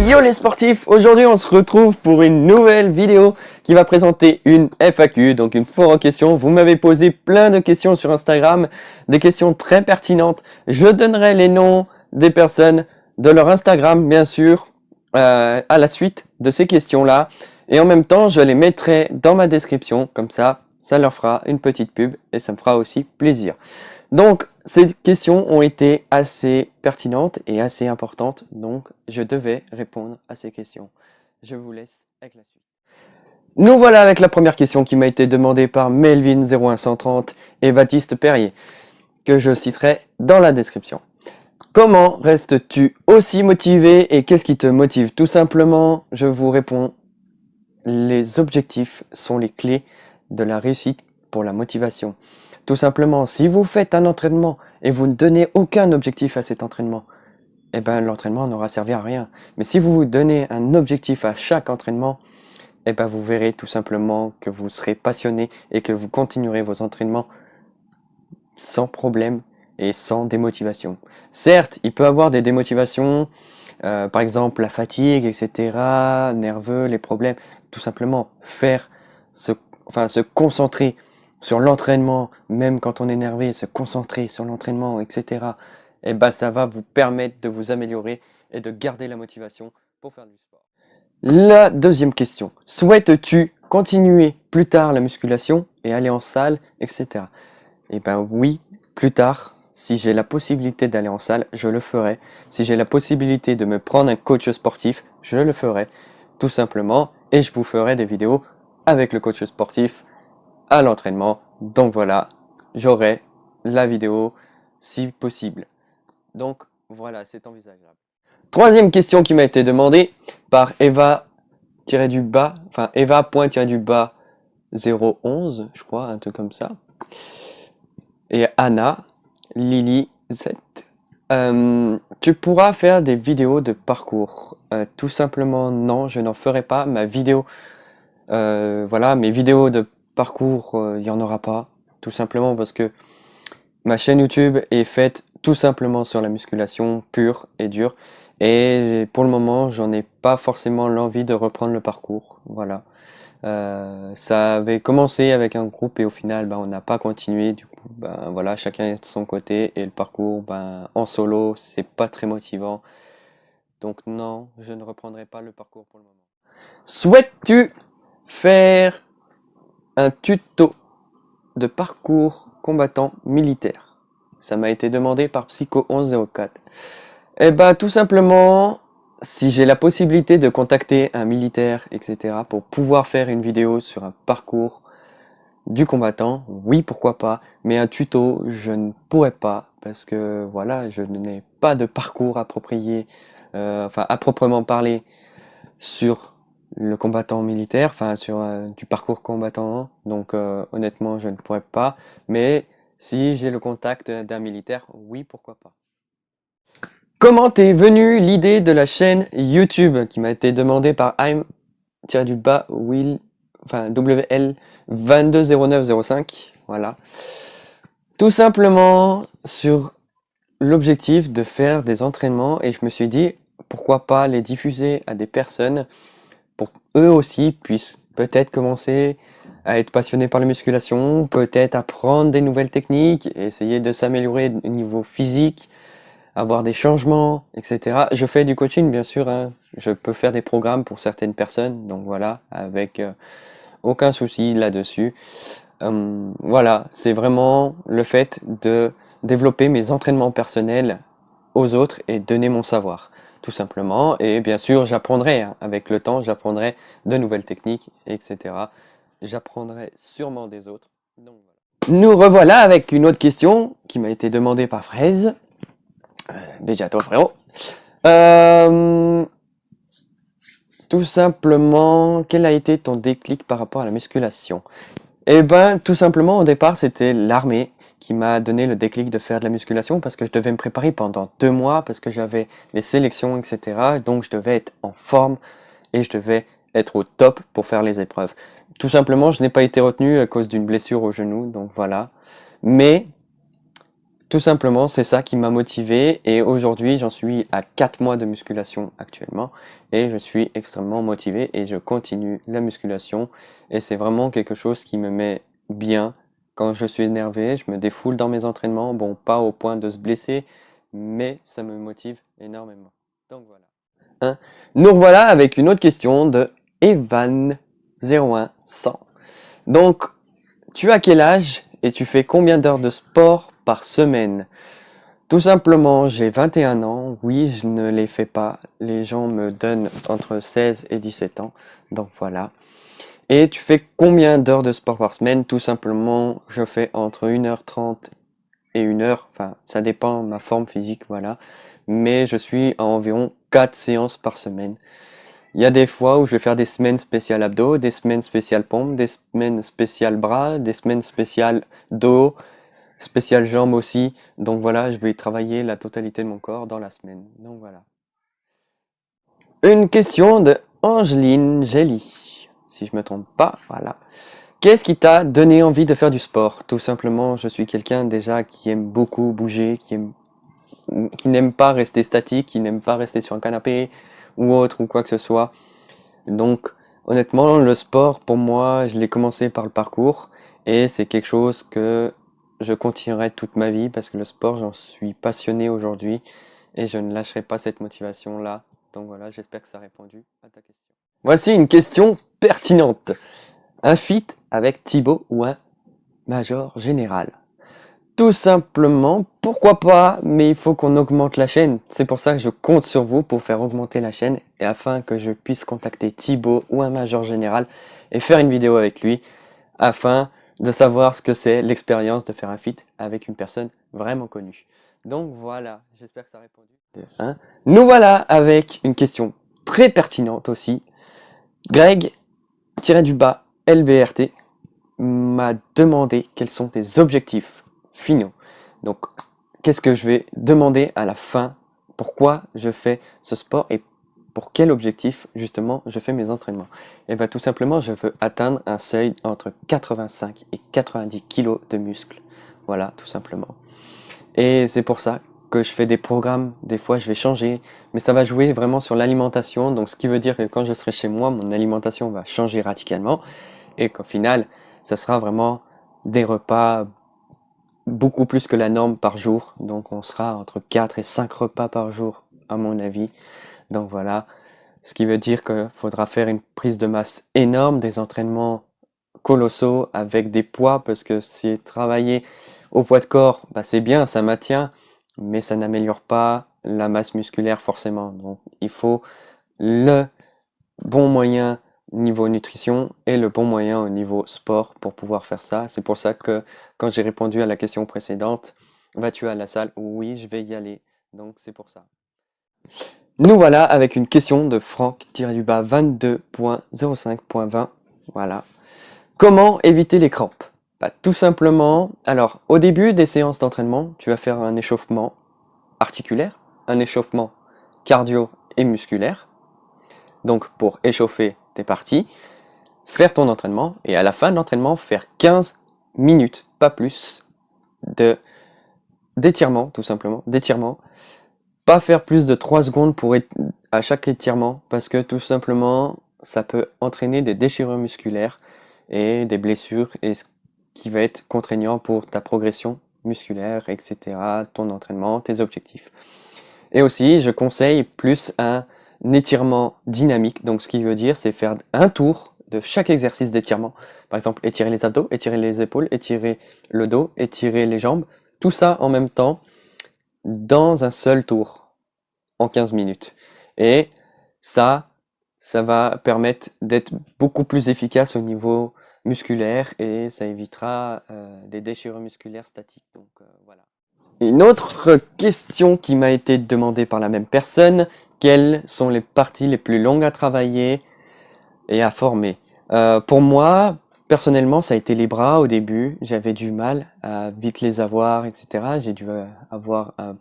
Yo les sportifs, aujourd'hui on se retrouve pour une nouvelle vidéo qui va présenter une FAQ, donc une foire en questions. Vous m'avez posé plein de questions sur Instagram, des questions très pertinentes. Je donnerai les noms des personnes de leur Instagram bien sûr à la suite de ces questions-là. Et en même temps je les mettrai dans ma description, comme ça leur fera une petite pub et ça me fera aussi plaisir. Donc, ces questions ont été assez pertinentes et assez importantes, donc je devais répondre à ces questions. Je vous laisse avec la suite. Nous voilà avec la première question qui m'a été demandée par Melvin01130 et Baptiste Perrier, que je citerai dans la description. Comment restes-tu aussi motivé et qu'est-ce qui te motive? Tout simplement, je vous réponds, les objectifs sont les clés de la réussite pour la motivation. Tout simplement, si vous faites un entraînement et vous ne donnez aucun objectif à cet entraînement, eh ben l'entraînement n'aura servi à rien. Mais si vous vous donnez un objectif à chaque entraînement, eh ben vous verrez tout simplement que vous serez passionné et que vous continuerez vos entraînements sans problème et sans démotivation. Certes, il peut y avoir des démotivations, par exemple la fatigue, etc., nerveux, les problèmes. Tout simplement se concentrer sur l'entraînement, même quand on est énervé, se concentrer sur l'entraînement, etc. Et ben ça va vous permettre de vous améliorer et de garder la motivation pour faire du sport. La deuxième question, souhaites-tu continuer plus tard la musculation et aller en salle, etc. Et ben oui, plus tard, si j'ai la possibilité d'aller en salle, je le ferai. Si j'ai la possibilité de me prendre un coach sportif, je le ferai, tout simplement. Et je vous ferai des vidéos avec le coach sportif à l'entraînement. Donc voilà, j'aurai la vidéo si possible. Donc voilà, c'est envisageable. Troisième question qui m'a été demandée par Eva-Eva.-011, je crois, un truc comme ça. Et Anna, Lily Z. Tu pourras faire des vidéos de parcours? Tout simplement non, je n'en ferai pas. Ma vidéo, voilà, mes vidéos de parcours, il n'y en aura pas. Tout simplement parce que ma chaîne YouTube est faite tout simplement sur la musculation pure et dure. Et pour le moment, j'en ai pas forcément l'envie de reprendre le parcours. Voilà. Ça avait commencé avec un groupe et au final, on n'a pas continué. Du coup, voilà, chacun est de son côté et le parcours, en solo, c'est pas très motivant. Donc non, je ne reprendrai pas le parcours pour le moment. Souhaites-tu faire un tuto de parcours combattant militaire? Ça m'a été demandé par Psycho1104. Eh ben, tout simplement, si j'ai la possibilité de contacter un militaire, etc., pour pouvoir faire une vidéo sur un parcours du combattant, oui, pourquoi pas, mais un tuto, je ne pourrais pas, parce que voilà, je n'ai pas de parcours approprié, à proprement parler, sur le combattant militaire, sur du parcours combattant, donc honnêtement, je ne pourrais pas, mais si j'ai le contact d'un militaire, oui, pourquoi pas. Comment t'es venue l'idée de la chaîne YouTube qui m'a été demandée par WL220905, voilà. Tout simplement sur l'objectif de faire des entraînements et je me suis dit pourquoi pas les diffuser à des personnes pour eux aussi puissent peut-être commencer à être passionnés par la musculation, peut-être apprendre des nouvelles techniques, essayer de s'améliorer au niveau physique, avoir des changements, etc. Je fais du coaching, bien sûr, hein. Je peux faire des programmes pour certaines personnes, donc voilà, avec aucun souci là-dessus. Voilà, c'est vraiment le fait de développer mes entraînements personnels aux autres et donner mon savoir, tout simplement. Et bien sûr, j'apprendrai, hein, avec le temps, j'apprendrai de nouvelles techniques, etc. J'apprendrai sûrement des autres. Donc, voilà. Nous revoilà avec une autre question qui m'a été demandée par Fraise. Déjà toi frérot. Tout simplement, quel a été ton déclic par rapport à la musculation? Eh ben, tout simplement, au départ, c'était l'armée qui m'a donné le déclic de faire de la musculation parce que je devais me préparer pendant 2 mois parce que j'avais les sélections, etc. Donc, je devais être en forme et je devais être au top pour faire les épreuves. tout simplement, je n'ai pas été retenu à cause d'une blessure au genou, donc voilà. Mais tout simplement, c'est ça qui m'a motivé et aujourd'hui, j'en suis à 4 mois de musculation actuellement et je suis extrêmement motivé et je continue la musculation et c'est vraiment quelque chose qui me met bien. Quand je suis énervé, je me défoule dans mes entraînements, bon, pas au point de se blesser, mais ça me motive énormément. Donc voilà. Hein. Nous revoilà avec une autre question de Evan01100. Donc, tu as quel âge et tu fais combien d'heures de sport par semaine? Tout simplement, j'ai 21 ans. Oui, je ne les fais pas. Les gens me donnent entre 16 et 17 ans. Donc voilà. Et tu fais combien d'heures de sport par semaine? Tout simplement, je fais entre 1h30 et 1 heure. Enfin, ça dépend de ma forme physique, voilà. Mais je suis à environ 4 séances par semaine. Il y a des fois où je vais faire des semaines spéciales abdos, des semaines spéciales pompes, des semaines spéciales bras, des semaines spéciales dos, spéciales jambes aussi. Donc voilà, je vais travailler la totalité de mon corps dans la semaine. Donc voilà. Une question de Angeline Gelly, si je me trompe pas, voilà. Qu'est-ce qui t'a donné envie de faire du sport? Tout simplement, je suis quelqu'un déjà qui aime beaucoup bouger, qui n'aime pas rester statique, qui n'aime pas rester sur un canapé ou autre ou quoi que ce soit. Donc, honnêtement, le sport, pour moi, je l'ai commencé par le parcours et c'est quelque chose que je continuerai toute ma vie parce que le sport, j'en suis passionné aujourd'hui et je ne lâcherai pas cette motivation-là. Donc voilà, j'espère que ça a répondu à ta question. Voici une question pertinente. Un feat avec Thibaut ou un major général? Tout simplement, pourquoi pas, mais il faut qu'on augmente la chaîne. C'est pour ça que je compte sur vous pour faire augmenter la chaîne et afin que je puisse contacter Thibaut ou un major général et faire une vidéo avec lui afin de savoir ce que c'est l'expérience de faire un feat avec une personne vraiment connue. Donc voilà, j'espère que ça a répondu. Hein. Nous voilà avec une question très pertinente aussi. Greg-du-bas LBRT m'a demandé quels sont tes objectifs finaux. Donc, qu'est-ce que je vais demander à la fin? Pourquoi je fais ce sport et pour quel objectif, justement, je fais mes entraînements? Et bien, tout simplement, je veux atteindre un seuil entre 85 et 90 kilos de muscles. Voilà, tout simplement. Et c'est pour ça que je fais des programmes. Des fois, je vais changer, mais ça va jouer vraiment sur l'alimentation. Donc, ce qui veut dire que quand je serai chez moi, mon alimentation va changer radicalement et qu'au final, ça sera vraiment des repas beaucoup plus que la norme par jour. Donc on sera entre 4 et 5 repas par jour, à mon avis. Donc voilà, ce qui veut dire qu'il faudra faire une prise de masse énorme, des entraînements colossaux avec des poids, parce que si travailler au poids de corps, bah c'est bien, ça maintient, mais ça n'améliore pas la masse musculaire forcément. Donc il faut le bon moyen niveau nutrition et le bon moyen au niveau sport pour pouvoir faire ça. C'est pour ça que quand j'ai répondu à la question précédente, vas-tu à la salle? Oui, je vais y aller. Donc c'est pour ça. Nous voilà avec une question de Franck-22.05.20. Voilà. Comment éviter les crampes? Bah, tout simplement, alors au début des séances d'entraînement, tu vas faire un échauffement articulaire, un échauffement cardio et musculaire. Donc pour échauffer tes parties, faire ton entraînement et à la fin de l'entraînement faire 15 minutes, pas plus, de d'étirement, tout simplement, d'étirement. Pas faire plus de 3 secondes à chaque étirement parce que tout simplement ça peut entraîner des déchirures musculaires et des blessures et ce qui va être contraignant pour ta progression musculaire, etc., ton entraînement, tes objectifs. Et aussi, je conseille plus un étirement dynamique. Donc, ce qui veut dire, c'est faire un tour de chaque exercice d'étirement. Par exemple, étirer les abdos, étirer les épaules, étirer le dos, étirer les jambes. Tout ça en même temps dans un seul tour en 15 minutes. Et ça va permettre d'être beaucoup plus efficace au niveau musculaire et ça évitera des déchirures musculaires statiques. Donc, voilà. Une autre question qui m'a été demandée par la même personne, quelles sont les parties les plus longues à travailler et à former? Pour moi, personnellement, ça a été les bras au début. J'avais du mal à vite les avoir, etc. J'ai dû avoir un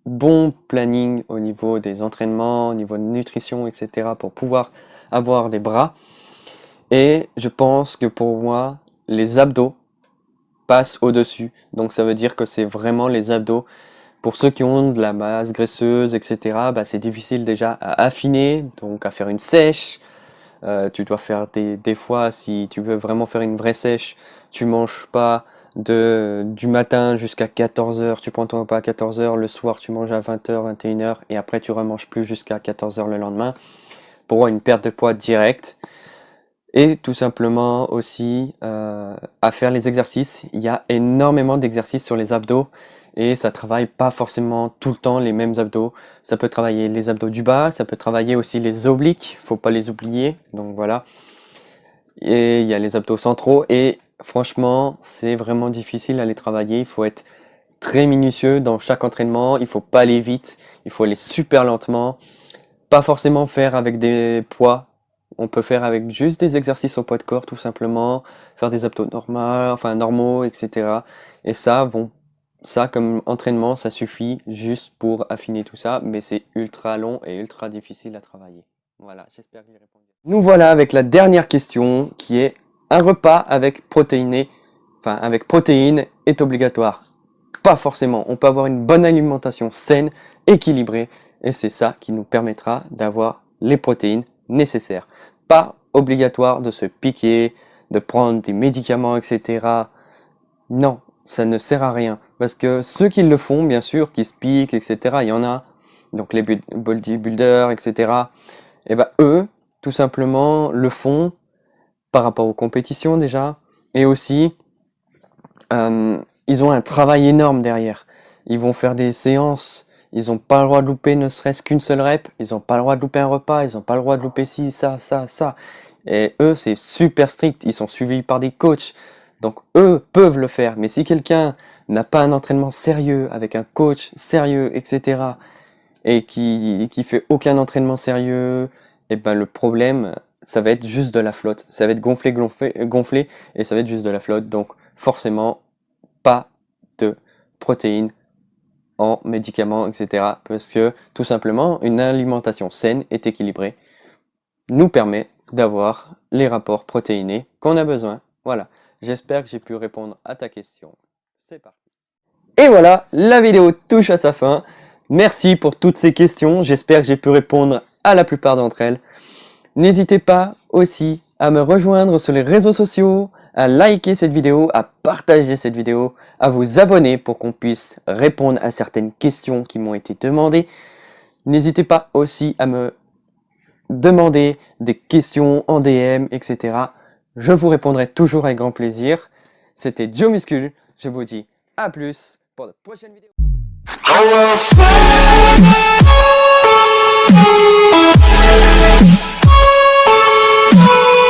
bon planning au niveau des entraînements, au niveau de nutrition, etc. pour pouvoir avoir des bras. Et je pense que pour moi, les abdos passent au-dessus. Donc ça veut dire que c'est vraiment les abdos. Pour ceux qui ont de la masse graisseuse, etc., bah, c'est difficile déjà à affiner, donc à faire une sèche. Tu dois faire des fois, si tu veux vraiment faire une vraie sèche, tu manges pas du matin jusqu'à 14 heures, tu prends ton repas à 14 heures, le soir tu manges à 20 heures, 21 heures, et après tu remanges plus jusqu'à 14 heures le lendemain, pour une perte de poids directe. Et tout simplement aussi à faire les exercices. Il y a énormément d'exercices sur les abdos et ça travaille pas forcément tout le temps les mêmes abdos. Ça peut travailler les abdos du bas, ça peut travailler aussi les obliques, faut pas les oublier. Donc voilà. Et il y a les abdos centraux et franchement, c'est vraiment difficile à les travailler. Il faut être très minutieux dans chaque entraînement. Il faut pas aller vite, il faut aller super lentement. Pas forcément faire avec des poids. On peut faire avec juste des exercices au poids de corps, tout simplement. Faire des abdos normaux, etc. Et ça, comme entraînement, ça suffit juste pour affiner tout ça. Mais c'est ultra long et ultra difficile à travailler. Voilà, j'espère que j'ai répondu. Nous voilà avec la dernière question qui est un repas avec avec protéines est obligatoire. Pas forcément. On peut avoir une bonne alimentation saine, équilibrée, et c'est ça qui nous permettra d'avoir les protéines nécessaires. Pas obligatoire de se piquer, de prendre des médicaments, etc. Non, ça ne sert à rien. Parce que ceux qui le font, bien sûr, qui se piquent, etc., il y en a. Donc les bodybuilders, etc. Et ben eux, tout simplement, le font par rapport aux compétitions déjà, et aussi ils ont un travail énorme derrière. Ils vont faire des séances, ils n'ont pas le droit de louper ne serait-ce qu'une seule rep, ils n'ont pas le droit de louper un repas, ils n'ont pas le droit de louper ci, ça, ça, ça. Et eux, c'est super strict, ils sont suivis par des coachs. Donc eux peuvent le faire, mais si quelqu'un n'a pas un entraînement sérieux, avec un coach sérieux, etc., et qui fait aucun entraînement sérieux, et ben le problème, ça va être juste de la flotte. Ça va être gonflé, et ça va être juste de la flotte. Donc forcément, pas de protéines en médicaments, etc. Parce que tout simplement, une alimentation saine et équilibrée nous permet d'avoir les rapports protéinés qu'on a besoin. Voilà, j'espère que j'ai pu répondre à ta question. C'est parti. Et voilà, la vidéo touche à sa fin. Merci pour toutes ces questions. J'espère que j'ai pu répondre à la plupart d'entre elles. N'hésitez pas aussi à me rejoindre sur les réseaux sociaux, à liker cette vidéo, à partager cette vidéo, à vous abonner pour qu'on puisse répondre à certaines questions qui m'ont été demandées. N'hésitez pas aussi à me demander des questions en DM, etc. Je vous répondrai toujours avec grand plaisir. C'était Joe Muscule. Je vous dis à plus pour de prochaines vidéos.